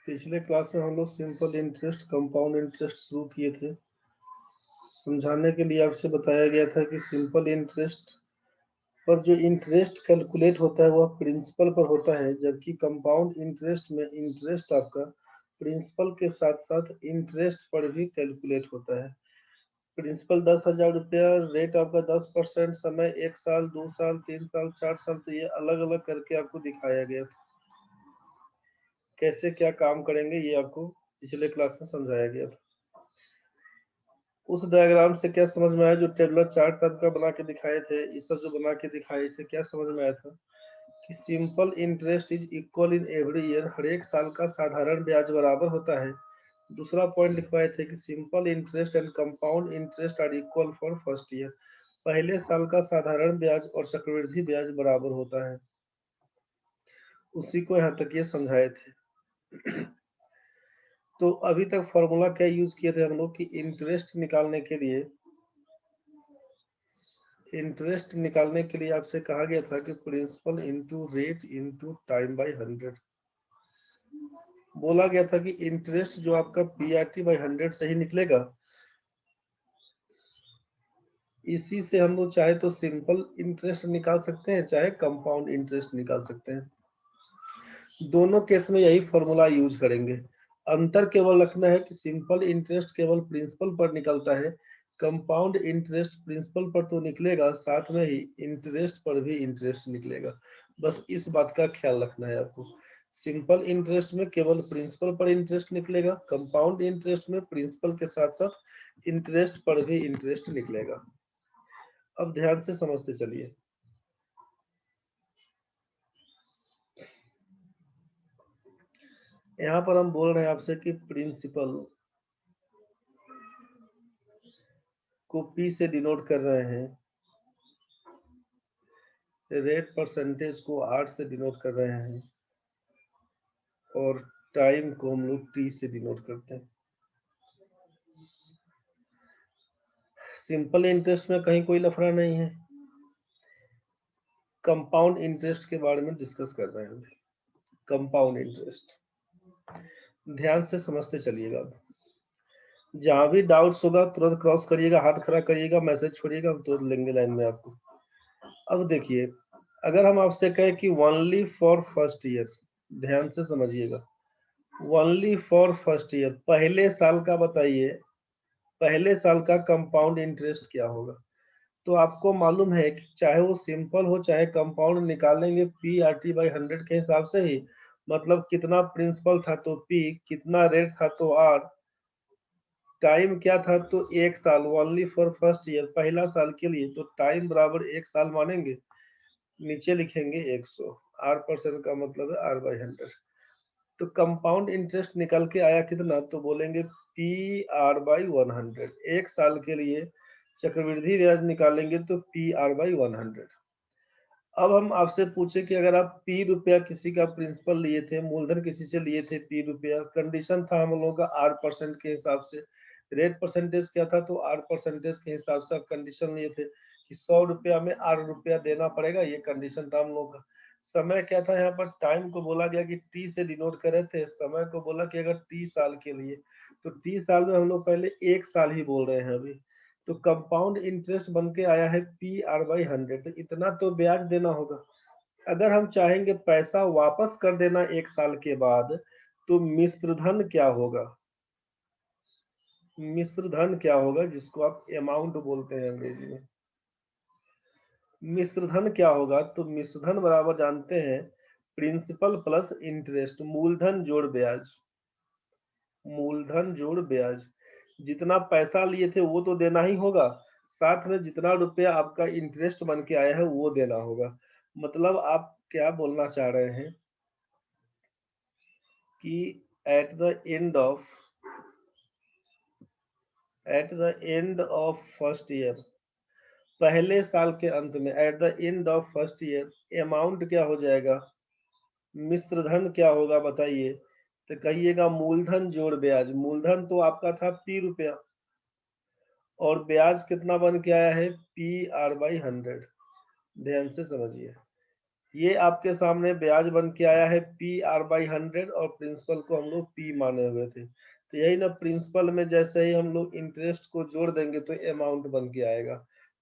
पिछले क्लास में हम लोग सिंपल इंटरेस्ट कंपाउंड इंटरेस्ट शुरू किए थे। समझाने के लिए आपसे बताया गया था कि सिंपल इंटरेस्ट पर जो इंटरेस्ट कैलकुलेट होता है वह प्रिंसिपल पर होता है, जबकि कंपाउंड इंटरेस्ट में इंटरेस्ट आपका प्रिंसिपल के साथ साथ इंटरेस्ट पर भी कैलकुलेट होता है। प्रिंसिपल 10,000 रुपया, रेट आपका 10%, समय 1 साल, 2 साल, 3 साल, 4 साल, तो ये अलग अलग करके आपको दिखाया गया था। कैसे क्या काम करेंगे ये आपको पिछले क्लास में समझाया गया था। उस डायग्राम से क्या समझ में आया, जो टेबलर चार्ट टाइप का बना के दिखाए थे, ये सब जो बना के दिखाए, इससे क्या समझ में आया था कि simple interest is equal in every year, हर एक साल का साधारण ब्याज बराबर होता है। दूसरा पॉइंट लिखवाए थे कि simple interest and compound interest are equal for first year, पहले साल का साधारण ब्याज और चक्रवृद्धि ब्याज बराबर होता है। उसी को यहाँ तक ये समझाए थे। तो अभी तक फॉर्मूला क्या यूज किए थे हम लोग कि इंटरेस्ट निकालने के लिए आपसे कहा गया था कि principal into rate into time by 100। बोला गया था कि इंटरेस्ट जो आपका पीआरटी बाय 100 से ही निकलेगा। इसी से हम लोग चाहे तो सिंपल इंटरेस्ट निकाल सकते हैं, चाहे कंपाउंड इंटरेस्ट निकाल सकते हैं। दोनों केस में यही फॉर्मूला यूज करेंगे। अंतर केवल रखना है कि सिंपल इंटरेस्ट केवल प्रिंसिपल पर निकलता है, कंपाउंड इंटरेस्ट प्रिंसिपल पर तो निकलेगा, साथ में ही इंटरेस्ट पर भी इंटरेस्ट निकलेगा। बस इस बात का ख्याल रखना है आपको। सिंपल इंटरेस्ट में केवल प्रिंसिपल पर इंटरेस्ट निकलेगा, कंपाउंड इंटरेस्ट में प्रिंसिपल के साथ साथ इंटरेस्ट पर भी इंटरेस्ट निकलेगा। अब ध्यान से समझते चलिए। यहाँ पर हम बोल रहे हैं आपसे कि प्रिंसिपल को P से डिनोट कर रहे हैं, रेट परसेंटेज को R से डिनोट कर रहे हैं, और टाइम को हम लोग T से डिनोट करते हैं। सिंपल इंटरेस्ट में कहीं कोई लफड़ा नहीं है। कंपाउंड इंटरेस्ट के बारे में डिस्कस कर रहे हैं। कंपाउंड इंटरेस्ट ध्यान से समझते चलिएगा। जहां भी डाउट्स होगा तुरंत क्रॉस करिएगा, हाथ खड़ा करिएगा, मैसेज छोड़िएगा, हम तुरंत लेंगे लाइन में आपको। अब देखिए, अगर हम आपसे कहें कि ओनली फॉर फर्स्ट ईयर, ध्यान से समझिएगा, ओनली फॉर फर्स्ट ईयर, पहले साल का बताइए, पहले साल का कंपाउंड इंटरेस्ट क्या होगा। तो आपको मालूम है कि चाहे वो सिंपल हो चाहे कंपाउंड, निकालेंगे पी आर टी बाई 100 के हिसाब से ही। मतलब कितना प्रिंसिपल था तो पी, कितना रेट था तो आर, टाइम क्या था तो 1 साल, ओनली फॉर फर्स्ट ईयर, पहला साल के लिए, तो टाइम बराबर 1 साल मानेंगे, नीचे लिखेंगे 100, आर परसेंट का मतलब है आर बाई 100। तो कंपाउंड इंटरेस्ट निकल के आया कितना, तो बोलेंगे पी आर बाई 100। 1 साल के लिए चक्रवृद्धि ब्याज निकालेंगे तो पी आर बाई 100। अब हम आपसे पूछे कि अगर आप P रुपया किसी का प्रिंसिपल लिए थे, मूलधन किसी से लिए थे P रुपया, कंडीशन था हम लोगों का R परसेंट के हिसाब से, रेट परसेंटेज क्या था तो R परसेंटेज के हिसाब से आप कंडीशन लिए थे कि 100 रुपया में R रुपया देना पड़ेगा, ये कंडीशन था हम लोगों का। समय क्या था, यहाँ पर टाइम को बोला गया कि T से डिनोट करे थे, समय को बोला कि अगर T साल के लिए, तो T साल में हम लोग पहले 1 साल ही बोल रहे हैं अभी। तो कंपाउंड इंटरेस्ट बन के आया है पी आर बाई 100, तो इतना तो ब्याज देना होगा। अगर हम चाहेंगे पैसा वापस कर देना 1 साल के बाद, तो मिश्र धन क्या होगा, मिश्र धन क्या होगा, जिसको आप अमाउंट बोलते हैं अंग्रेजी में। मिश्र धन क्या होगा, तो मिश्र धन बराबर जानते हैं प्रिंसिपल प्लस इंटरेस्ट, मूलधन जोड़ ब्याज, मूलधन जोड़ ब्याज। जितना पैसा लिए थे वो तो देना ही होगा, साथ में जितना रुपया आपका इंटरेस्ट बन के आया है वो देना होगा। मतलब आप क्या बोलना चाह रहे हैं कि eight the end of first year, पहले साल के अंत में, eight the end of first year, amount क्या हो जाएगा, मिश्र धन क्या होगा बताइए। तो कहिएगा मूलधन जोड़ ब्याज। मूलधन तो आपका था P रुपया, और ब्याज कितना बन के आया है पी आर बाई 100। ध्यान से समझिए, ये आपके सामने ब्याज बन के आया है पी आर बाई 100 और प्रिंसिपल को हम लोग पी माने हुए थे, तो यही ना प्रिंसिपल में जैसे ही हम लोग इंटरेस्ट को जोड़ देंगे तो अमाउंट बन के आएगा,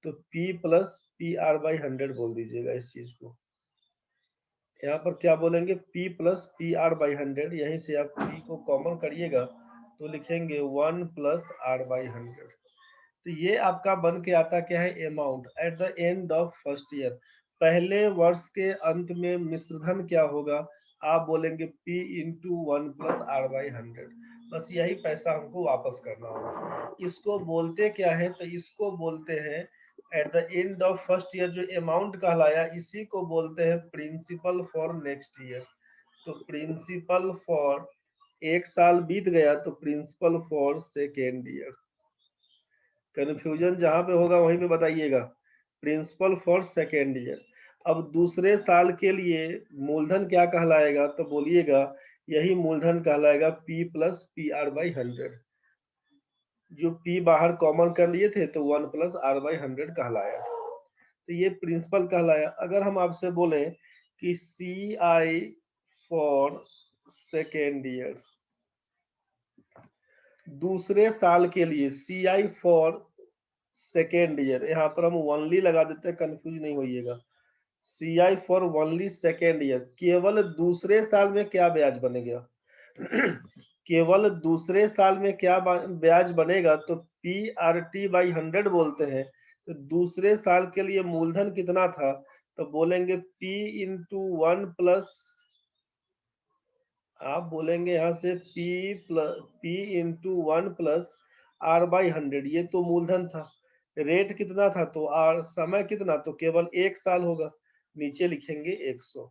तो P plus P R by 100 बोल दीजिएगा इस चीज को। यहाँ पर क्या बोलेंगे P plus P R by 100, यहीं से आप पी को कॉमन करिएगा तो लिखेंगे 1 प्लस आर बाई 100। तो ये आपका बन के आता क्या है amount at the end of first year, पहले वर्ष के अंत में मिश्रधन क्या होगा, आप बोलेंगे P into 1 plus R by 100, बस यही पैसा हमको वापस करना होगा। इसको बोलते क्या है, तो इसको बोलते हैं at the end of first year, जो अमाउंट कहलाया इसी को बोलते हैं प्रिंसिपल फॉर नेक्स्ट ईयर। तो प्रिंसिपल फॉर, एक साल बीत गया तो principal for second year. Confusion जहां पे होगा वहीं पे बताइएगा, प्रिंसिपल फॉर सेकेंड ईयर। अब दूसरे साल के लिए मूलधन क्या कहलाएगा, तो बोलिएगा यही मूलधन कहलाएगा P plus P R by 100, जो पी बाहर कॉमन कर लिए थे तो 1 प्लस आर बाई 100 कहलाया, तो ये प्रिंसिपल कहलाया। अगर हम आपसे बोले कि C I for second year, दूसरे साल के लिए सी आई फॉर सेकेंड ईयर, यहाँ पर हम ओनली लगा देते हैं, कंफ्यूज नहीं होइएगा। सी I for only second year, केवल दूसरे साल में क्या ब्याज बनेगा केवल दूसरे साल में क्या ब्याज बनेगा, तो पी आर टी बाई 100 बोलते हैं। तो दूसरे साल के लिए मूलधन कितना था, तो बोलेंगे P इंटू 1 प्लस, आप बोलेंगे यहाँ से P into 1 plus R by 100, ये तो मूलधन था। रेट कितना था, तो आर, समय कितना, तो केवल एक साल होगा, नीचे लिखेंगे 100।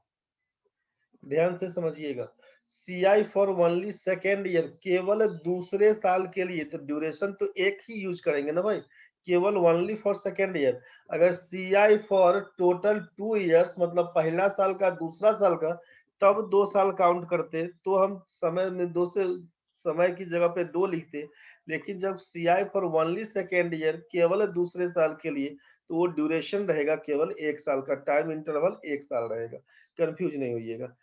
ध्यान से समझिएगा, सी I for only second year, केवल दूसरे साल के लिए, तो ड्यूरेशन तो एक ही यूज करेंगे ना भाई, केवल ओनली फॉर सेकेंड ईयर। अगर सी आई फॉर टोटल 2 ईयर्स, मतलब पहला साल का दूसरा साल का, तब 2 साल काउंट करते, तो हम समय में दो से, समय की जगह पे 2 लिखते। लेकिन जब सी I for only second year, केवल दूसरे साल के लिए, तो वो ड्यूरेशन रहेगा केवल 1 साल का, टाइम इंटरवल 1 साल रहेगा, कंफ्यूज नहीं होइएगा।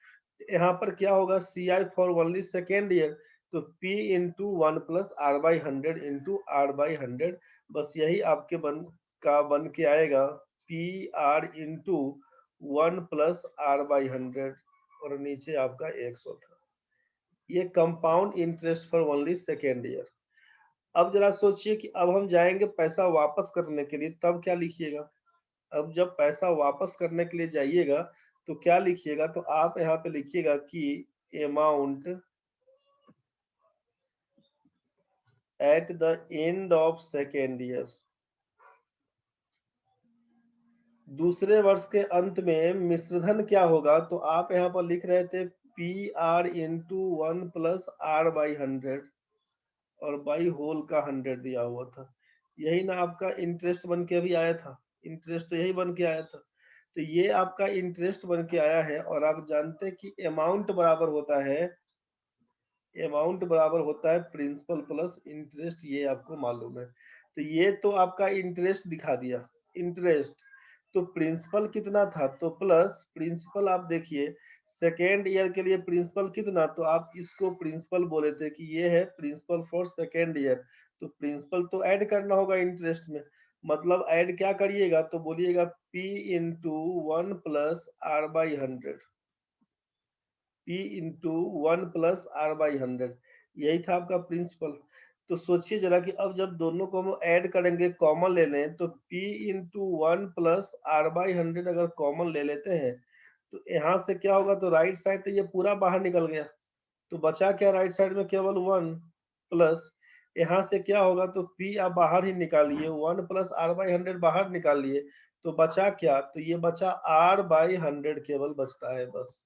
यहाँ पर क्या होगा, C I for only second year, तो P into 1 plus R by 100 into R by 100, बस यही आपके बन के आएगा P R into 1 plus R by 100, और नीचे आपका 100 था। ये compound interest for only second year. अब जरा सोचिए कि अब हम जाएंगे पैसा वापस करने के लिए, तब क्या लिखिएगा। अब जब पैसा वापस करने के लिए जाइएगा तो क्या लिखिएगा, तो आप यहाँ पे लिखिएगा कि amount at the end of second year, दूसरे वर्ष के अंत में मिश्रधन क्या होगा, तो आप यहाँ पर लिख रहे थे P R into 1 plus R by 100, और बाई होल का 100 दिया हुआ था। यही ना आपका इंटरेस्ट बन के अभी आया था, इंटरेस्ट तो यही बन के आया था। तो ये आपका इंटरेस्ट बन के आया है, और आप जानते हैं कि अमाउंट बराबर होता है प्रिंसिपल प्लस इंटरेस्ट, ये आपको मालूम है। तो ये तो आपका इंटरेस्ट दिखा दिया, इंटरेस्ट, तो प्रिंसिपल कितना था, तो प्लस प्रिंसिपल, आप देखिए सेकेंड ईयर के लिए प्रिंसिपल कितना, तो आप इसको प्रिंसिपल बोले थे कि ये है प्रिंसिपल फॉर सेकेंड ईयर, तो प्रिंसिपल तो ऐड करना होगा इंटरेस्ट में, मतलब ऐड क्या करिएगा, तो बोलिएगा P into 1 plus R by 100, P into 1 plus R by 100, यही था आपका प्रिंसिपल। तो सोचिए जरा कि अब जब दोनों को हम ऐड करेंगे, कॉमन ले लें, तो P into 1 plus R by 100 अगर कॉमन ले लेते हैं, तो यहाँ से क्या होगा, तो राइट साइड तो ये पूरा बाहर निकल गया, तो बचा क्या राइट साइड में, केवल 1 प्लस, यहाँ से क्या होगा, तो P आप बाहर ही निकालिए, 1 प्लस आर बाई 100 बाहर निकाल लिए, तो बचा क्या, तो ये बचा आर बाई 100 केवल बचता है बस।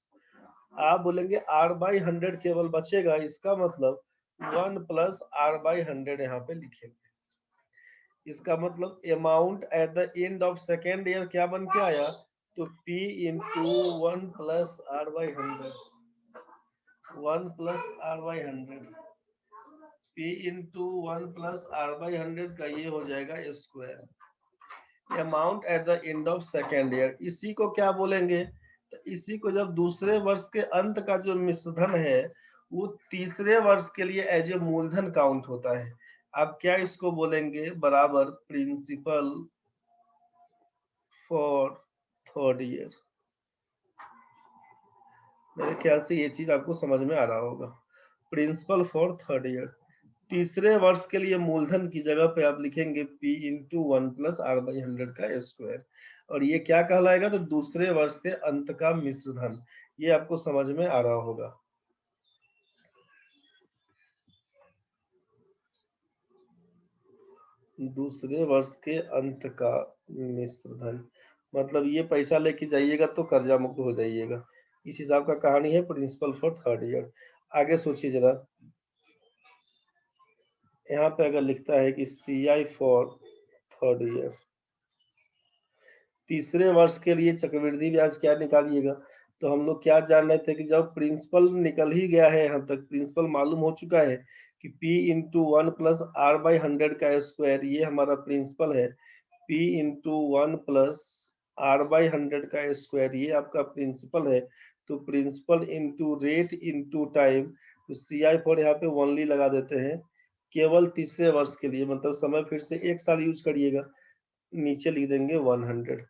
आप बोलेंगे आर बाई 100 केवल बचेगा, इसका मतलब 1 प्लस आर बाई 100 यहाँ पे लिखेंगे। इसका मतलब amount at the end of second year क्या बन के आया, तो P into 1 plus R by 100, 1 plus R by 100, P into 1 plus R by 100 का ये हो जाएगा square, amount at the end of second year. इसी को क्या बोलेंगे तो इसी को जब दूसरे वर्ष के अंत का जो मिश्रधन है वो तीसरे वर्ष के लिए एज ए मूलधन काउंट होता है। आप क्या इसको बोलेंगे, बराबर प्रिंसिपल फॉर थर्ड ईयर। मेरे ख्याल से ये चीज आपको समझ में आ रहा होगा। प्रिंसिपल फॉर थर्ड ईयर, तीसरे वर्ष के लिए मूलधन की जगह पे आप लिखेंगे P इंटू 1+R/100 का स्क्वायर। और ये क्या कहलाएगा, तो दूसरे वर्ष के अंत का मिश्रधन। ये आपको समझ में आ रहा होगा। दूसरे वर्ष के अंत का मिश्रधन मतलब ये पैसा लेके जाइएगा तो कर्जा मुक्त हो जाइएगा। इस हिसाब का कहानी है प्रिंसिपल फॉर थर्ड ईयर। आगे सोचिए जरा, यहाँ पे अगर लिखता है कि CI फॉर थर्ड ईयर, तीसरे वर्ष के लिए चक्रवृद्धि ब्याज क्या निकालिएगा। तो हम लोग क्या जान रहे थे कि जब प्रिंसिपल निकल ही गया है, यहाँ तक प्रिंसिपल मालूम हो चुका है कि P इंटू 1+R/100 का स्क्वायर ये हमारा प्रिंसिपल है। P इंटू 1+R/100 का स्क्वायर ये आपका प्रिंसिपल है। तो principal into rate into time, तो CI फॉर यहाँ पे ओनली लगा देते हैं, केवल तीसरे वर्ष के लिए, मतलब समय फिर से 1 साल यूज करिएगा। नीचे लिख देंगे 100।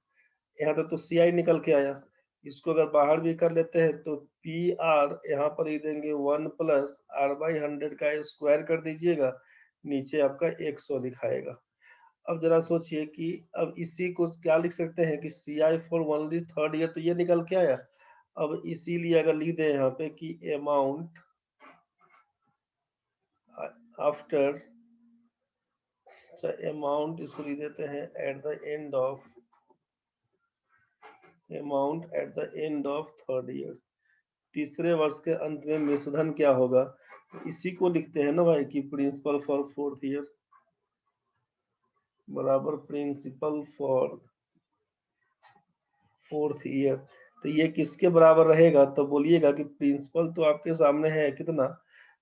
यहाँ पे तो CI निकल के आया, इसको अगर बाहर भी कर लेते हैं तो PR यहाँ पर लिख देंगे 1+R/100 का स्क्वायर कर दीजिएगा, नीचे आपका 100 दिखाएगा। अब जरा सोचिए कि अब इसी को क्या लिख सकते हैं कि CI for only third year, तो ये निकल के आया। अब इसीलिए अगर लिख दे यहाँ पे कि अमाउंट आफ्टर, अमाउंट इसको लिख देते हैं at the end of, amount at the end of third year, तीसरे वर्ष के अंत में मिश्रधन क्या होगा। तो इसी को लिखते हैं ना भाई कि प्रिंसिपल फॉर फोर्थ ईयर बराबर प्रिंसिपल फॉर फोर्थ ईयर। तो ये किसके बराबर रहेगा, तो बोलिएगा कि प्रिंसिपल तो आपके सामने है कितना,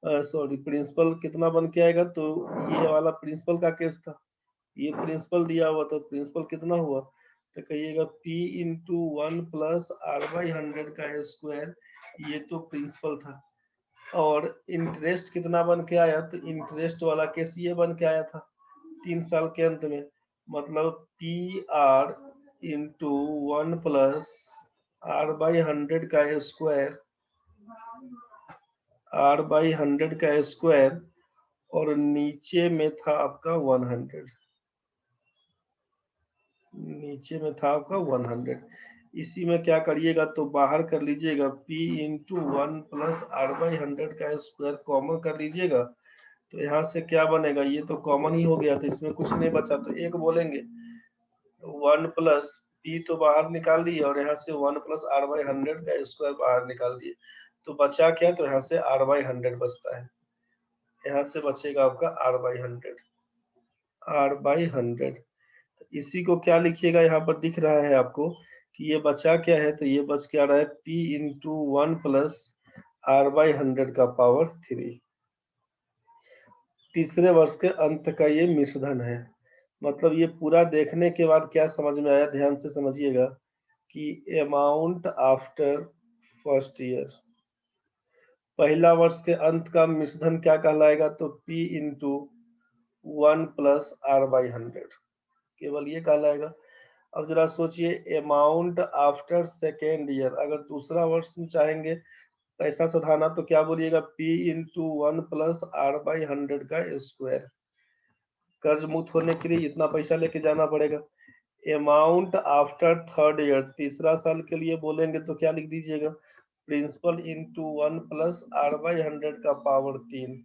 सॉरी प्रिंसिपल कितना बन के आएगा। तो ये वाला प्रिंसिपल का केस था, ये प्रिंसिपल दिया हुआ, तो प्रिंसिपल कितना हुआ, तो कहिएगा P इंटू 1+R/100 का स्क्वायर, ये तो प्रिंसिपल था। और इंटरेस्ट कितना बन के आया, तो इंटरेस्ट वाला केस ये बन के आया था 3 साल के अंत में, मतलब PR इंटू 1+R/100 का स्क्वायर, R/100 का स्क्वायर, और नीचे में था आपका 100, नीचे में था आपका 100। इसी में क्या करिएगा, तो बाहर कर लीजिएगा P इंटू 1+R/100 का स्क्वायर कॉमन कर लीजिएगा। तो यहाँ से क्या बनेगा, ये तो कॉमन ही हो गया, तो इसमें कुछ नहीं बचा, तो एक बोलेंगे 1+P तो बाहर निकाल दिए, और यहाँ से 1+R/100 का स्क्वायर बाहर निकाल दिए। तो बचा क्या, तो यहाँ से R/100 बचता है, यहाँ से बचेगा आपका R/100, R/100। इसी को क्या लिखिएगा, यहाँ पर दिख रहा है आपको कि ये बचा क्या है, तो ये बच के आ रहा है P इंटू 1+R/100 का पावर 3, तीसरे वर्ष के अंत का ये मिश्रधन है। मतलब ये पूरा देखने के बाद क्या समझ में आया, ध्यान से समझिएगा कि अमाउंट आफ्टर फर्स्ट ईयर, पहला वर्ष के अंत का मिश्रधन क्या कहलाएगा, तो P इंटू 1+R/100, केवल ये कहलाएगा। अब जरा सोचिए अमाउंट आफ्टर सेकेंड ईयर, अगर दूसरा वर्ष में चाहेंगे पैसा सधाना तो क्या बोलिएगा, P इंटू 1+R/100 का स्क्वायर। कर्ज मुक्त होने के लिए इतना पैसा लेके जाना पड़ेगा। अमाउंट आफ्टर थर्ड ईयर, तीसरा साल के लिए बोलेंगे तो क्या लिख दीजिएगा, प्रिंसिपल इंटू 1+R/100 का पावर 3।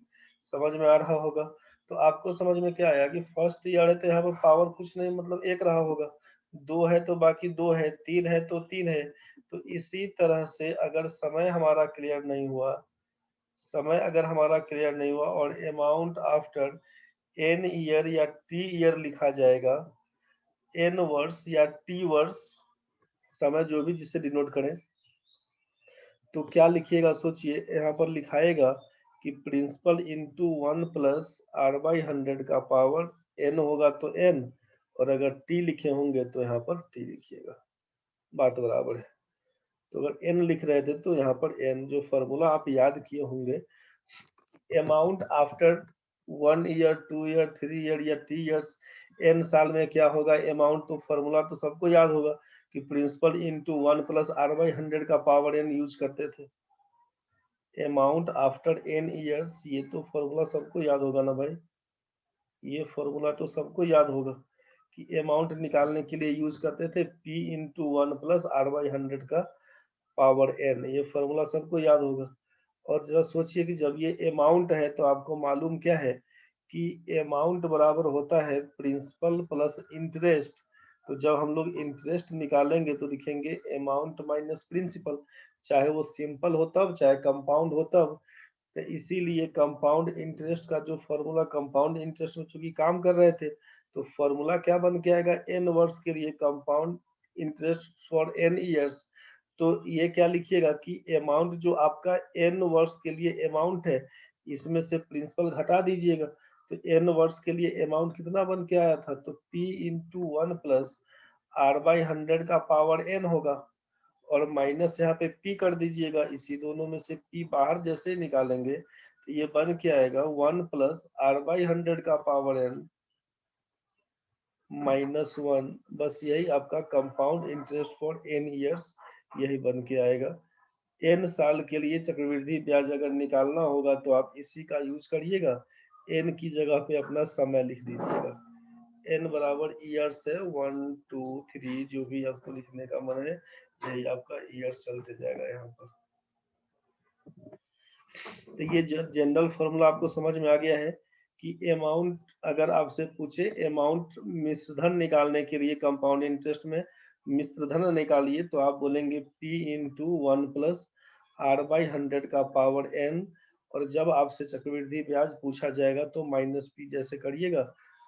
समझ में आ रहा होगा। तो आपको समझ में क्या आया कि फर्स्ट ईयर है तो यहाँ पर पावर कुछ नहीं, मतलब एक रहा होगा, 2 है तो बाकी 2 है, 3 है तो 3 है। तो इसी तरह से अगर समय हमारा क्लियर नहीं हुआ, समय अगर हमारा क्लियर नहीं हुआ और अमाउंट आफ्टर N ईयर या T ईयर लिखा जाएगा, N वर्ष या T वर्ष, समय जो भी जिसे डिनोट करें, तो क्या लिखिएगा, सोचिए यहाँ पर लिखाएगा कि प्रिंसिपल इंटू 1+R/100 का पावर N होगा तो N, और अगर T लिखे होंगे तो यहाँ पर T लिखिएगा, बात बराबर है। तो अगर n लिख रहे थे तो यहाँ पर n जो फॉर्मूला आप याद किए होंगे, amount after 1 year 2 year 3 year या t ईयर्स, n साल में क्या होगा अमाउंट, तो फॉर्मूला तो सबको याद होगा कि principal into 1 plus r by 100 का पावर n यूज करते थे। अमाउंट आफ्टर n ईयर्स, ये तो फॉर्मूला सबको याद होगा ना भाई, ये फॉर्मूला तो सबको याद होगा कि अमाउंट निकालने के लिए यूज करते थे p into 1 plus r by 100 का पावर n, ये फॉर्मूला सबको याद होगा। और जरा सोचिए कि जब ये अमाउंट है तो आपको मालूम क्या है कि अमाउंट बराबर होता है प्रिंसिपल प्लस इंटरेस्ट। तो जब हम लोग इंटरेस्ट निकालेंगे तो लिखेंगे अमाउंट माइनस प्रिंसिपल, चाहे वो सिंपल हो तब चाहे कंपाउंड हो तब। तो इसीलिए कंपाउंड इंटरेस्ट का जो फॉर्मूला, कंपाउंड इंटरेस्ट में चूंकि काम कर रहे थे तो फॉर्मूला क्या बन के आएगा n वर्ष के लिए compound interest for n years. तो ये क्या लिखिएगा कि अमाउंट जो आपका n वर्ष के लिए अमाउंट है, इसमें से प्रिंसिपल घटा दीजिएगा। तो n वर्ष के लिए अमाउंट कितना बन के आया था, तो p into 1 plus r by 100 का पावर n होगा, और माइनस यहाँ पे p कर दीजिएगा। इसी दोनों में से p बाहर जैसे ही निकालेंगे तो ये बन के आएगा 1 प्लस r बाई 100 का पावर n माइनस 1। बस यही आपका compound interest for n years यही बन के आएगा। n साल के लिए चक्रवृद्धि ब्याज अगर निकालना होगा तो आप इसी का यूज करिएगा, n की जगह पे अपना समय लिख दीजिएगा। n बराबर ईयर्स है 1 2 3, जो भी आपको लिखने का मन है यही आपका ईयर्स चलते जाएगा यहाँ पर। तो ये जनरल फॉर्मूला आपको समझ में आ गया है कि अमाउंट अगर आपसे पूछे अमाउंट मिश्रधन निकालने के लिए कंपाउंड इंटरेस्ट में मिश्रधन निकालिए तो आप बोलेंगे p into 1 plus r by 100 का पावर n, और जब आपसे चक्रवृद्धि ब्याज पूछा जाएगा तो माइनस p जैसे करिएगा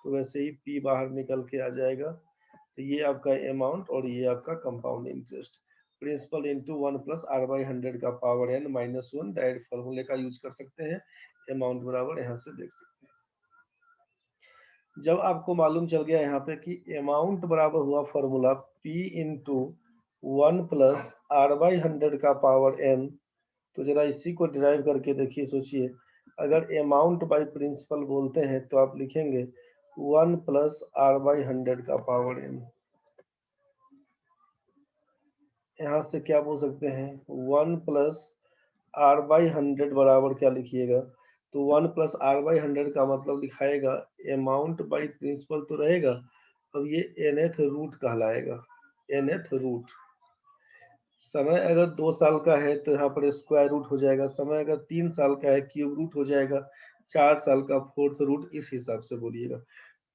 तो वैसे ही p बाहर निकल के आ जाएगा। तो ये आपका अमाउंट और ये आपका compound interest, principal into 1 plus r by 100 का पावर n माइनस 1, डायरेक्ट फॉर्मूले का यूज कर सकते हैं। अमाउंट बराबर यहाँ से देख सकते हैं। जब आपको मालूम चल गया यहाँ पे कि अमाउंट बराबर हुआ formula p into 1 plus r by 100 का पावर n, तो जरा इसी को डिराइव करके देखिए, सोचिए अगर अमाउंट बाई प्रिंसिपल बोलते हैं तो आप लिखेंगे 1 प्लस r बाई 100 का पावर n। यहाँ से क्या बोल सकते हैं 1 प्लस r बाई 100 बराबर क्या लिखिएगा, तो 1 प्लस r बाई 100 का मतलब दिखाएगा अमाउंट बाई प्रिंसिपल तो रहेगा, अब ये nth रूट कहलाएगा, nth रूट। समय अगर 2 साल का है तो यहाँ पर स्क्वायर रूट हो जाएगा, समय अगर 3 साल का है क्यूब रूट हो जाएगा, 4 साल का फोर्थ रूट, इस हिसाब से बोलिएगा।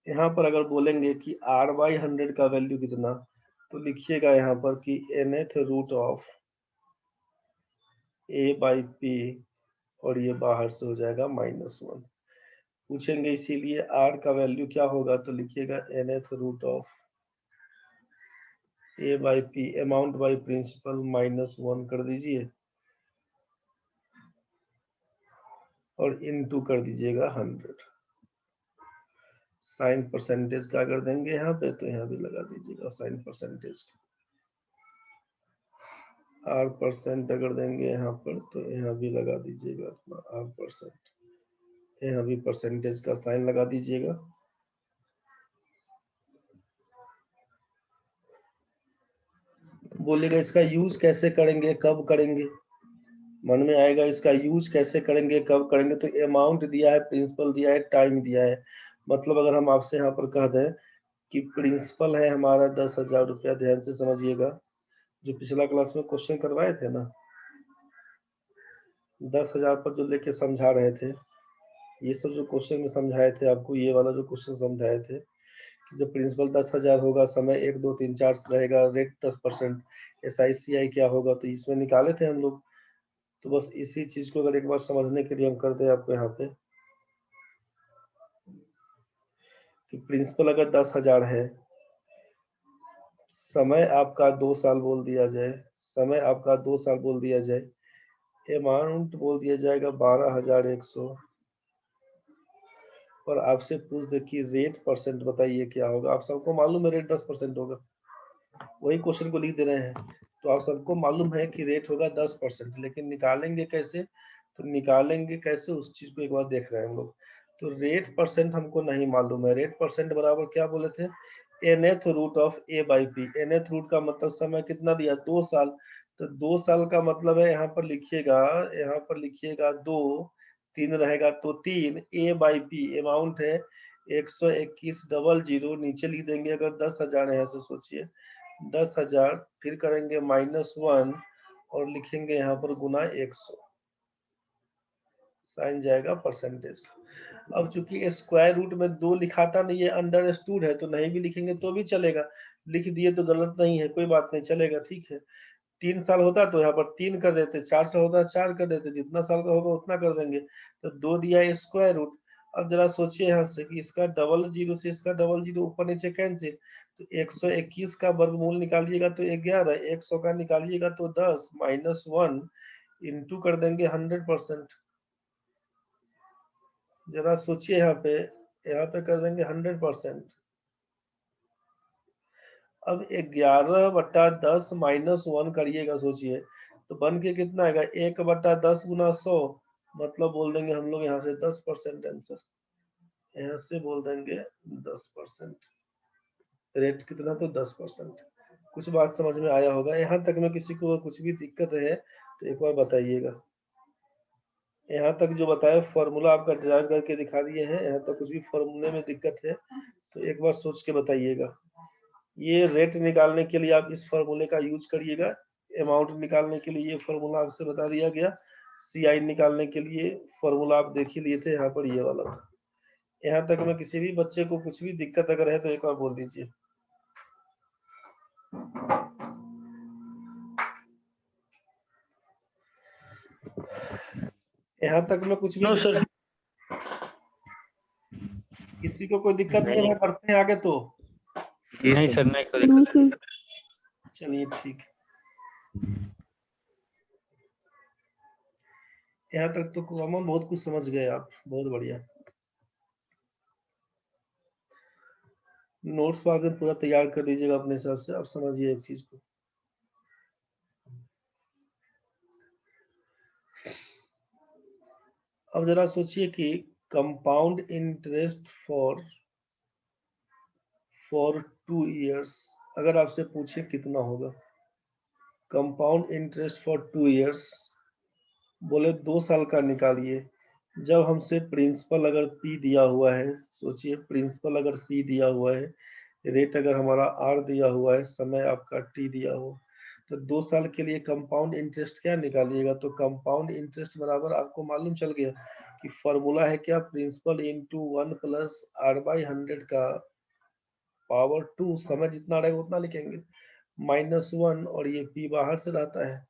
यहाँ पर अगर बोलेंगे कि r बाई 100 का वैल्यू कितना, तो लिखिएगा यहाँ पर कि nth root of a by p, और ये बाहर से हो जाएगा माइनस 1। पूछेंगे इसीलिए r का वैल्यू क्या होगा, तो लिखिएगा nth root of a by p, amount by principal minus 1 कर दीजिए और इनटू कर दीजिएगा 100। साइन परसेंटेज का अगर देंगे यहाँ पे तो यहाँ भी लगा दीजिएगा साइन परसेंटेज, r% अगर देंगे यहाँ पर तो यहाँ भी लगा दीजिएगा अपना r%, यहाँ भी परसेंटेज का साइन लगा दीजिएगा। बोलेगा इसका यूज कैसे करेंगे, कब करेंगे, मन में आएगा इसका यूज कैसे करेंगे कब करेंगे, तो अमाउंट दिया है, प्रिंसिपल दिया है, टाइम दिया है। मतलब अगर हम आपसे यहाँ पर कह दें कि प्रिंसिपल है हमारा 10,000 रुपया, ध्यान से समझिएगा, जो पिछला क्लास में क्वेश्चन करवाए थे ना 10,000 पर जो लेके समझा रहे थे, ये सब जो क्वेश्चन में समझाए थे आपको, ये वाला जो क्वेश्चन समझाए थे कि जब प्रिंसिपल 10,000 होगा, समय 1 2 3 4 रहेगा, रेट 10%, SICI क्या होगा, तो इसमें निकाले थे हम लोग। तो बस इसी चीज को अगर एक बार समझने के लिए हम कर दें आपको यहाँ पे कि प्रिंसिपल अगर 10,000 है, समय आपका 2 साल बोल दिया जाए, समय आपका 2 साल बोल दिया जाए, अमाउंट बोल दिया जाएगा 12,100, और आपसे पूछ दे कि रेट परसेंट बताइए क्या होगा, आप सबको मालूम है रेट 10% होगा, वही क्वेश्चन को लिख दे रहे हैं। तो आप सबको मालूम है कि रेट होगा 10%, लेकिन निकालेंगे कैसे? तो निकालेंगे कैसे उस चीज को एक बार देख रहे हैं हम लोग। तो रेट परसेंट हमको नहीं मालूम है। रेट परसेंट बराबर क्या बोले थे? nth root of a by P. nth root का मतलब समय कितना दिया? 2 साल। तो 2 साल का मतलब है यहाँ पर लिखिएगा, यहाँ पर लिखिएगा 2, 3 रहेगा तो 3, a बाई पी अमाउंट है 121,000, नीचे लिख देंगे अगर 10,000 है, ऐसे सोचिए 10,000, फिर करेंगे -1 और लिखेंगे यहाँ पर गुना 100, साइन जाएगा परसेंटेज। अब चूंकि स्क्वायर रूट में 2 लिखाता नहीं है, अंडरस्टूड है, तो नहीं भी लिखेंगे तो भी चलेगा। लिख दिए तो गलत नहीं है, कोई बात नहीं, चलेगा, ठीक है। 3 साल होता तो यहाँ पर 3 कर देते, 4 साल होता 4 कर देते, जितना साल का होगा उतना कर देंगे। तो 2 दिया स्क्वायर रूट। अब जरा सोचिए यहाँ से कि इसका डबल जीरो से इसका डबल जीरो ऊपर नीचे कैंसिल, तो 121 का वर्गमूल निकालिएगा तो 11, 100 का निकालिएगा तो 10, -1 इंटू कर देंगे 100%। जरा सोचिए यहाँ पे कर देंगे 100%। अब 11/10 -1 करिएगा, सोचिए तो बन के कितना आएगा? 1/10 गुना 100, मतलब बोल देंगे हम लोग यहाँ से 10% आंसर, यहाँ से बोल देंगे 10%। रेट कितना? तो 10%। कुछ बात समझ में आया होगा। यहाँ तक में किसी को कुछ भी दिक्कत है तो एक बार बताइएगा। यहाँ तक जो बताया फॉर्मूला आपका ड्राइव करके दिखा दिए हैं, यहाँ तक कुछ भी फॉर्मूले में दिक्कत है तो एक बार सोच के बताइएगा। ये रेट निकालने के लिए आप इस फॉर्मूले का यूज करिएगा। अमाउंट निकालने के लिए ये फॉर्मूला आपसे बता दिया गया। सीआई निकालने के लिए फॉर्मूला आप देख ही लिए थे, यहाँ पर ये वाला था। यहाँ तक में किसी भी बच्चे को कुछ भी दिक्कत अगर है तो एक बार बोल दीजिए। यहाँ तक में कुछ भी नो सर। किसी को कोई दिक्कत नहीं है? बढ़ते हैं आगे तो। नहीं सर, नहीं कोई। चलिए ठीक। यहाँ तक तो कॉमन बहुत कुछ समझ गए आप, बहुत बढ़िया। नोट्स बाद में पूरा तैयार कर लीजिएगा अपने हिसाब से। आप समझिए एक चीज को। अब जरा सोचिए कि कंपाउंड इंटरेस्ट फॉर 2 इयर्स अगर आपसे पूछे कितना होगा? कंपाउंड इंटरेस्ट फॉर 2 इयर्स बोले 2 साल का निकालिए। जब हमसे प्रिंसिपल अगर पी दिया हुआ है, सोचिए प्रिंसिपल अगर पी दिया हुआ है, रेट अगर हमारा आर दिया हुआ है, समय आपका टी दिया हो, तो 2 साल के लिए कंपाउंड इंटरेस्ट क्या निकालिएगा? तो कंपाउंड इंटरेस्ट बराबर आपको मालूम चल गया कि फॉर्मूला है क्या? प्रिंसिपल इंटू 1 प्लस r/100 का पावर 2, समय जितना रहेगा उतना लिखेंगे, -1, और ये पी बाहर से रहता है,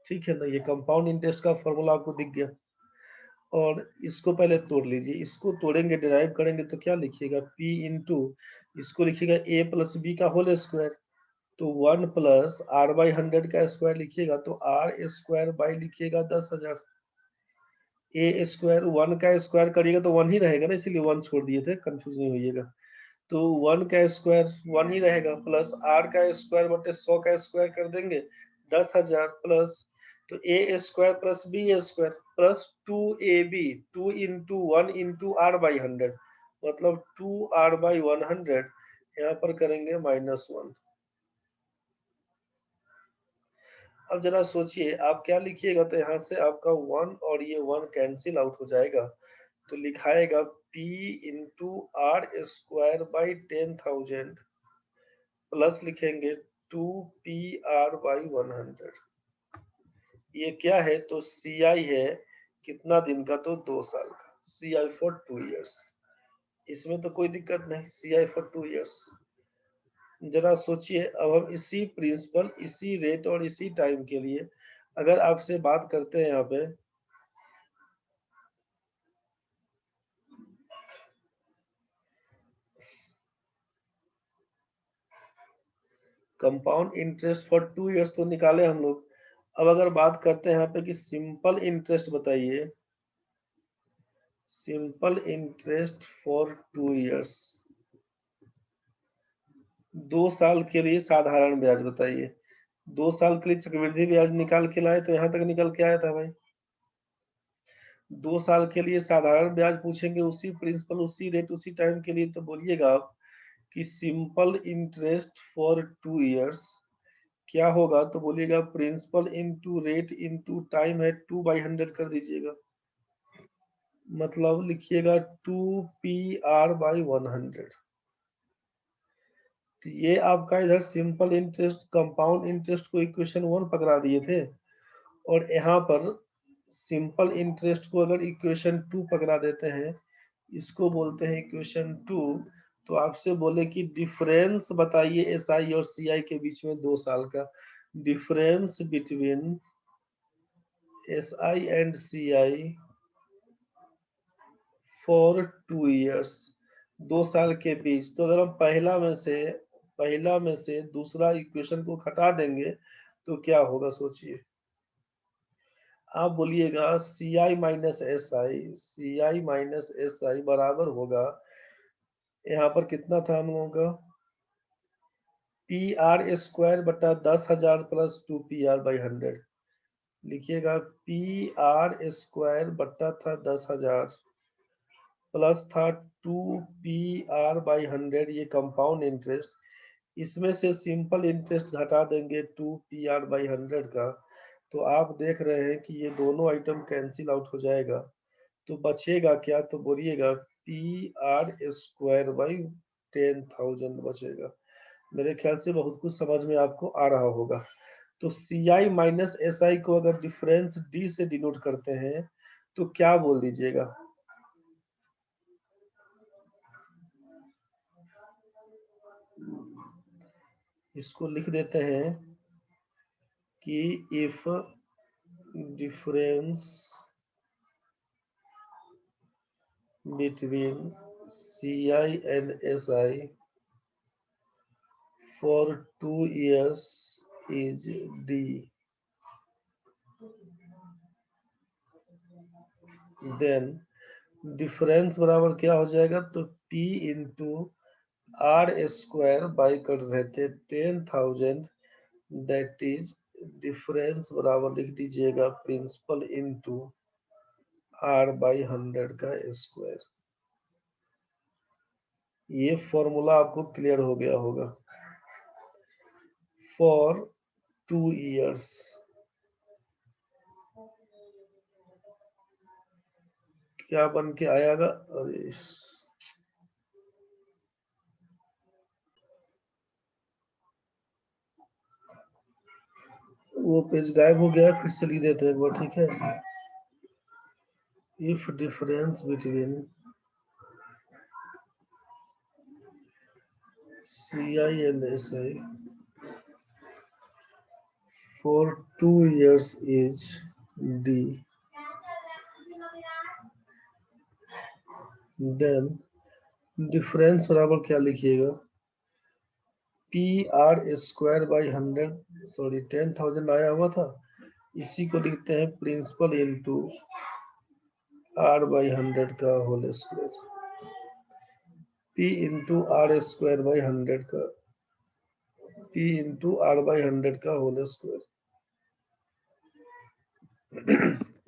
ठीक है ना। ये कंपाउंड इंटरेस्ट का फॉर्मूला आपको दिख गया। और इसको पहले तोड़ लीजिए, इसको तोड़ेंगे, डिराइव करेंगे तो क्या लिखिएगा? P इंटू, इसको लिखिएगा a प्लस बी का होल स्क्वायर, तो 1 प्लस r/100 का स्क्वायर लिखिएगा तो r स्क्वायर बाई लिखिएगा 10,000। a स्क्वायर 1 का स्क्वायर करिएगा तो 1 ही रहेगा ना, इसीलिए 1 छोड़ दिए थे, कंफ्यूज नहीं होइएगा। तो 1 का स्क्वायर 1 ही रहेगा, प्लस r का स्क्वायर बटे 100 का स्क्वायर कर देंगे 10,000, प्लस तो a square plus b square plus 2ab, 2 into 1 into r/100, मतलब 2r/100, यहाँ पर करेंगे -1। अब जरा सोचिए आप क्या लिखिएगा? तो यहाँ से आपका 1 और ये 1 कैंसिल आउट हो जाएगा, तो लिखाएगा p into R square by 10,000 plus लिखेंगे 2PR/100। ये क्या है? तो CI है कितना दिन का? तो 2 साल का। CI फॉर 2 इयर्स, इसमें तो कोई दिक्कत नहीं, CI फॉर 2 इयर्स। जरा सोचिए अब हम इसी प्रिंसिपल, इसी रेट और इसी टाइम के लिए अगर आपसे बात करते हैं यहाँ पे, कंपाउंड इंटरेस्ट फॉर 2 इयर्स तो निकाले हम लोग। अब अगर बात करते हैं यहाँ पे कि सिंपल इंटरेस्ट बताइए, सिंपल इंटरेस्ट फॉर 2 इयर्स, 2 साल के लिए साधारण ब्याज बताइए। 2 साल के लिए चक्रवृद्धि ब्याज निकाल के लाए तो यहाँ तक निकल के आया था भाई। 2 साल के लिए साधारण ब्याज पूछेंगे, उसी प्रिंसिपल, उसी रेट, उसी टाइम के लिए, तो बोलिएगा आप कि सिंपल इंटरेस्ट फॉर 2 इयर्स क्या होगा, तो बोलिएगा principal into rate into time है, 2/100 कर दीजिएगा। मतलब लिखिएगा 2PR/100। तो ये आपका इधर सिंपल इंटरेस्ट कंपाउंड इंटरेस्ट को इक्वेशन 1 पकड़ा दिए थे, और यहाँ पर सिंपल इंटरेस्ट को अगर इक्वेशन 2 पकड़ा देते हैं, इसको बोलते हैं इक्वेशन 2। तो आपसे बोले कि डिफरेंस बताइए एसआई और सीआई के बीच में 2 साल का, difference between SI and CI for 2 years, 2 साल के बीच। तो अगर हम पहला में से दूसरा इक्वेशन को हटा देंगे तो क्या होगा सोचिए। आप बोलिएगा सी आई माइनस एस आई बराबर होगा, यहाँ पर कितना था हम लोगों का, PR² बटा 10,000 प्लस 2PR/100। लिखिएगा PR² बटा था 10,000 प्लस था 2PR/100, ये कंपाउंड इंटरेस्ट। इसमें से सिंपल इंटरेस्ट घटा देंगे 2PR/100 का, तो आप देख रहे हैं कि ये दोनों आइटम कैंसिल आउट हो जाएगा, तो बचेगा क्या, तो बोलिएगा PR²/10,000 बचेगा। मेरे ख्याल से बहुत कुछ समझ में आपको आ रहा होगा। तो CI माइनस SI को अगर डिफरेंस D से डिनोट करते हैं तो क्या बोल दीजिएगा। इसको लिख देते हैं कि if difference between CI and SI for 2 years is D, then difference बराबर क्या हो जाएगा, तो P इंटू R² बाई कर रहे थे 10,000, दैट इज डिफरेंस बराबर लिख दीजिएगा प्रिंसिपल इंटू R/100 का स्क्वायर। ये फॉर्मूला आपको क्लियर हो गया होगा। फॉर 2 इयर्स क्या बन के आएगा, अरे वो पेज गायब हो गया, फिर से लिख देते हैं एक बार, ठीक है। If difference between CI and SI for 2 years is D, then difference बराबर क्या लिखिएगा, PR²/100, सॉरी 10,000 आया हुआ था, इसी को लिखते हैं प्रिंसिपल इंटू R/100 का whole square. P into R²/100 का, P इंटू R/100 का होल स्क्वायर।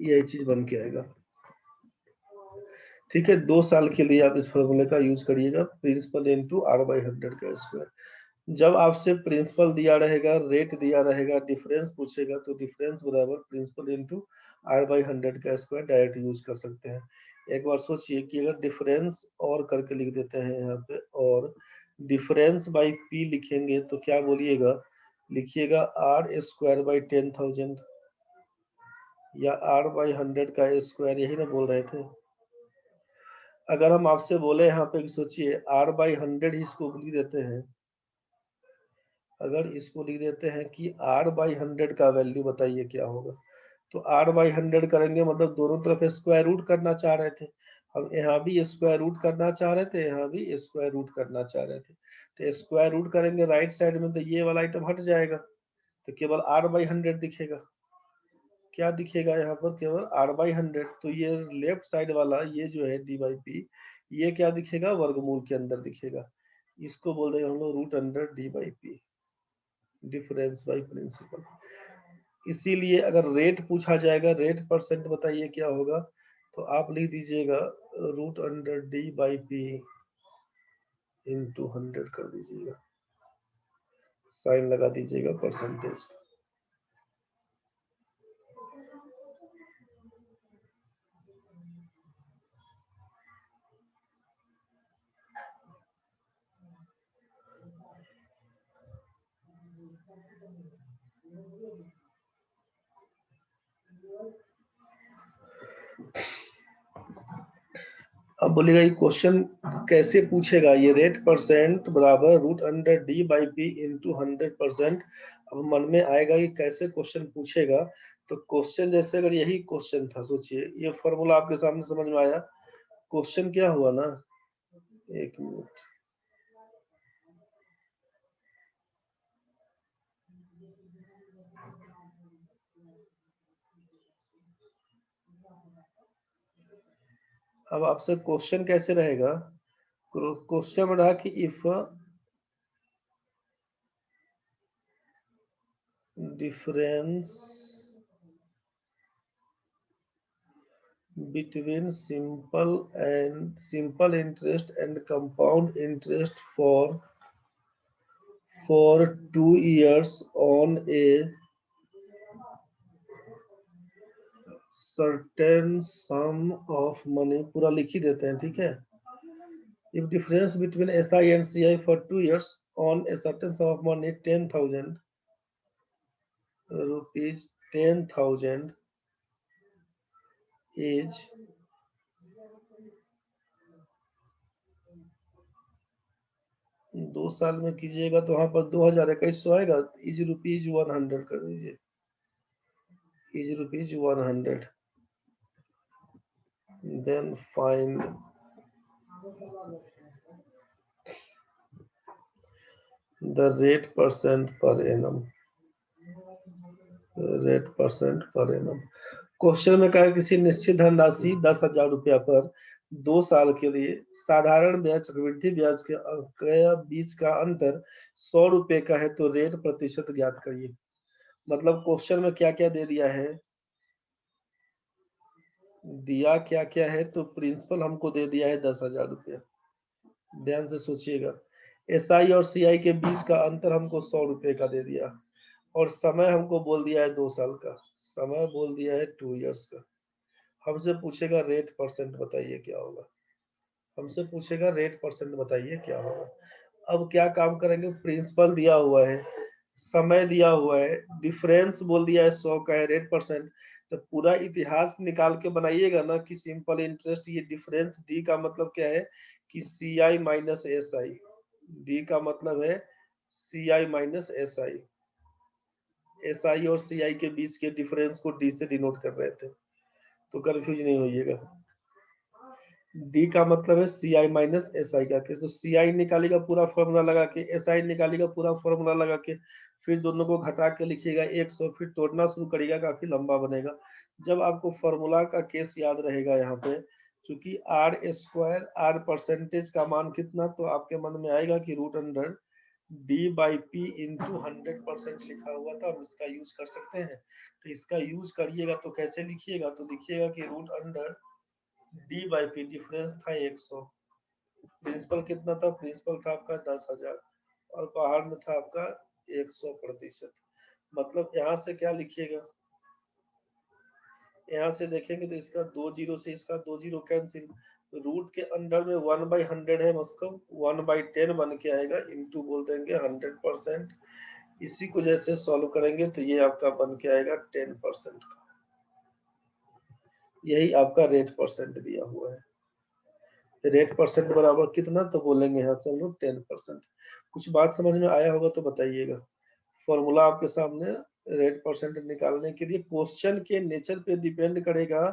यही चीज बन के आएगा, ठीक है। 2 साल के लिए आप इस फॉर्मूले का यूज करिएगा, प्रिंसिपल इंटू R/100 का स्क्वायर। जब आपसे प्रिंसिपल दिया रहेगा, रेट दिया रहेगा, डिफरेंस पूछेगा, तो डिफरेंस बराबर प्रिंसिपल इंटू R/100 का स्क्वायर डायरेक्ट यूज कर सकते हैं। एक बार सोचिए कि अगर डिफरेंस और करके लिख देते हैं यहाँ पे, और डिफरेंस बाई P लिखेंगे तो क्या बोलिएगा, लिखिएगा R²/10,000 या R/100 का स्क्वायर, यही ना बोल रहे थे। अगर हम आपसे बोले यहाँ पे सोचिए R/100 ही इसको लिख देते हैं, अगर इसको लिख देते हैं कि R/100 का वैल्यू बताइए क्या होगा, तो R/100 करेंगे मतलब दोनों तरफ स्क्वायर रूट करना चाह रहे थे, हम यहाँ भी स्क्वायर रूट करना चाह रहे थे, यहाँ भी स्क्वायर रूट करना चाह रहे थे, तो स्क्वायर रूट करेंगे राइट साइड में तो ये वाला आइटम हट जाएगा, तो केवल R/100 दिखेगा। क्या दिखेगा यहाँ पर, केवल R/100। तो ये लेफ्ट साइड वाला ये जो है D/P, ये क्या दिखेगा, वर्गमूल के अंदर दिखेगा। इसको बोल देंगे हम लोग root under D by P, difference by principal. इसीलिए अगर रेट पूछा जाएगा, रेट परसेंट बताइए क्या होगा, तो आप लिख दीजिएगा root under D by P into 100 कर दीजिएगा, साइन लगा दीजिएगा परसेंटेज। अब बोलेगा ये क्वेश्चन कैसे पूछेगा, ये रेट परसेंट बराबर root under D by P into 100%। अब मन में आएगा कि कैसे क्वेश्चन पूछेगा, तो क्वेश्चन जैसे अगर यही क्वेश्चन था, सोचिए ये फॉर्मूला आपके सामने समझ में आया, क्वेश्चन क्या हुआ ना, एक मिनट, अब आपसे क्वेश्चन कैसे रहेगा, क्वेश्चन में रहा कि if difference between simple interest and compound interest for 2 years on a certain sum of money, पूरा लिख ही देते हैं, ठीक है। if difference between SI and CI for 2 years on a certain sum of money 10,000 rupees 10,000 is 2 साल में कीजिएगा तो वहां पर 2,2100 आएगा, इज रुपीज 100 कर दीजिए, is rupees 100, then find the rate percent per annum, rate percent per annum. Question में कहा किसी निश्चित धनराशि 10,000 रुपया पर 2 साल के लिए साधारण ब्याज चक्रवृद्धि ब्याज के बीच का अंतर 100 रुपए का है तो रेट प्रतिशत ज्ञात करिए। मतलब क्वेश्चन में क्या क्या दे दिया है, दिया क्या क्या है, तो प्रिंसिपल हमको दे दिया है 10,000 रुपया, ध्यान से सोचिएगा। एसआई और सीआई के बीच का अंतर हमको 100 रुपए का दे दिया, और समय हमको बोल दिया है 2 साल का, समय बोल दिया है 2 इयर्स का। हमसे पूछेगा रेट परसेंट बताइए क्या होगा, हमसे पूछेगा रेट परसेंट बताइए क्या होगा। अब क्या काम करेंगे, प्रिंसिपल दिया हुआ है, समय दिया हुआ है, डिफरेंस बोल दिया है 100 का है, रेट परसेंट, तो पूरा इतिहास निकाल के बनाइएगा ना कि सिंपल इंटरेस्ट, ये डिफरेंस डी का मतलब क्या है कि C I minus S I, D का मतलब है C I minus S I, S I और सी आई के बीच के डिफरेंस को डी से डिनोट कर रहे थे, तो कंफ्यूज नहीं होइएगा। डी का मतलब है सी आई माइनस एस आई का, तो सी आई निकालेगा पूरा फॉर्मूला लगा के, एस आई निकालेगा पूरा फॉर्मूला लगा के, फिर दोनों को घटा के लिखिएगा 100, फिर तोड़ना शुरू करिएगा, काफी लंबा बनेगा। जब आपको फॉर्मूला का केस याद रहेगा यहाँ पे, क्योंकि आर स्क्वायर आर परसेंटेज का मान कितना, तो आपके मन में आएगा कि root under D by P into 100% लिखा हुआ था, हम इसका यूज कर सकते हैं, तो इसका यूज करिएगा तो कैसे लिखिएगा, तो लिखिएगा कि root under D by P, difference था 100, प्रिंसिपल कितना था, प्रिंसिपल था आपका 10,000, और बाहर में था आपका 100%। मतलब यहाँ से क्या लिखिएगा, यहाँ से देखेंगे तो इसका 2 जीरो से इसका 2 जीरो कैंसिल, रूट के अंडर में 1/100 है, मतलब 1/10 बन के आएगा, इंटू बोल देंगे 100%। इसी को जैसे सॉल्व करेंगे तो ये आपका बन के आएगा 10% का, यही आपका रेट परसेंट दिया हुआ है। रेट परसेंट बराबर कितना, तो बोलेंगे यहाँ से हम लोग 10%। कुछ बात समझ में आया होगा तो बताइएगा। फॉर्मूला आपके सामने रेट परसेंट निकालने के लिए, क्वेश्चन के नेचर पे डिपेंड करेगा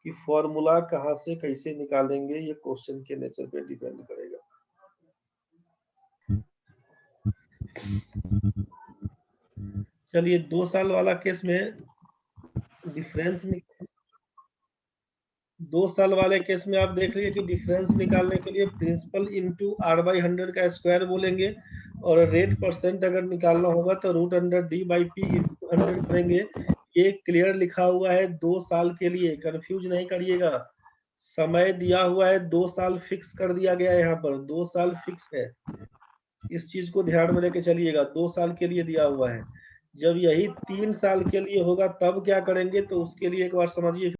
कि फॉर्मूला कहाँ से कैसे निकालेंगे, ये क्वेश्चन के नेचर पे डिपेंड करेगा। चलिए 2 साल वाला केस में डिफरेंस 2 साल वाले केस में आप देख लीजिए कि डिफरेंस निकालने के लिए प्रिंसिपल इंटू r/100 का स्क्वायर बोलेंगे, और रेट परसेंट अगर निकालना होगा तो √d/p इंटू 100 करेंगे। ये क्लियर लिखा हुआ है 2 साल के लिए, कंफ्यूज नहीं करिएगा। समय दिया हुआ है 2 साल फिक्स कर दिया गया है, यहाँ पर 2 साल फिक्स है। इस चीज को ध्यान में लेके चलिएगा, 2 साल के लिए दिया हुआ है। जब यही 3 साल के लिए होगा तब क्या करेंगे, तो उसके लिए एक बार समझिए।